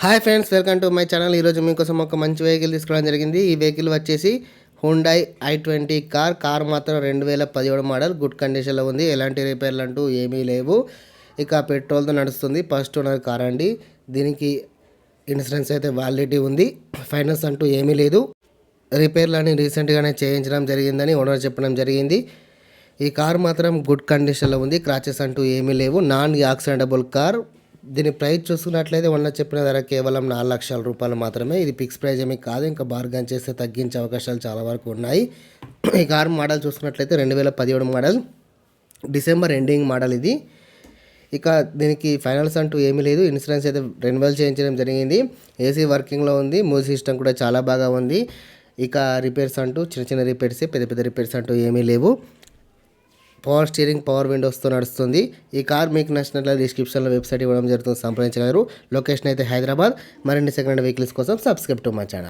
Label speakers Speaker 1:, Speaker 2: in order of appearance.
Speaker 1: Hi friends, welcome to my channel. ఈరోజు మీకోసం ఒక మంచి వెహికల్ తీసుకోవడం జరిగింది. ఈ వెహికల్ వచ్చేసి హుండాయ్ i20 కార్ మాత్రం 2017 మోడల్. గుడ్ కండిషన్లో ఉంది. ఎలాంటి రిపేర్లు అంటూ ఏమీ లేవు. ఇక పెట్రోల్తో నడుస్తుంది. ఫస్ట్ ఓనర్ కార్ అండి. దీనికి ఇన్సూరెన్స్ అయితే వ్యాలిడిటీ ఉంది. ఫైనాన్స్ అంటూ ఏమీ లేదు. రిపేర్లు అని రీసెంట్గానే చేయించడం జరిగిందని ఓనర్ చెప్పడం జరిగింది. ఈ కార్ మాత్రం గుడ్ కండిషన్లో ఉంది. క్రాచెస్ అంటూ ఏమీ లేవు. Non accidental car. దీని ప్రైస్ చూసుకున్నట్లయితే మొన్న చెప్పిన ధర కేవలం 4 లక్షల రూపాయలు మాత్రమే. ఇది ఫిక్స్ ప్రైస్ ఏమీ కాదు. ఇంకా బార్గెన్ చేస్తే తగ్గించే అవకాశాలు చాలా వరకు ఉన్నాయి. ఈ కార్ మోడల్ చూసుకున్నట్లయితే 2017 మోడల్, డిసెంబర్ ఎండింగ్ మోడల్ ఇది. ఇక దీనికి ఫైనల్స్ అంటూ ఏమీ లేదు. ఇన్సూరెన్స్ అయితే రెన్యువల్ చేయించడం జరిగింది. ఏసీ వర్కింగ్లో ఉంది. మ్యూజిక్ సిస్టమ్ కూడా చాలా బాగా ఉంది. ఇక రిపేర్స్ అంటూ చిన్న చిన్న రిపేర్సే, పెద్ద పెద్ద రిపేర్స్ అంటూ ఏమీ లేవు. పవర్ స్టీరింగ్, పవర్ విండోస్తో నడుస్తుంది. ఈ కార్ మీకు నచ్చినట్లయితే డిస్క్రిప్షన్లో వెబ్సైట్ ఇవ్వడం జరుగుతుంది, సంప్రదించగలరు. లొకేషన్ అయితే హైదరాబాద్. మరిన్ని సెకండ్ హ్యాండ్ వెహికల్స్ కోసం సబ్స్క్రైబ్ టు మై ఛానల్.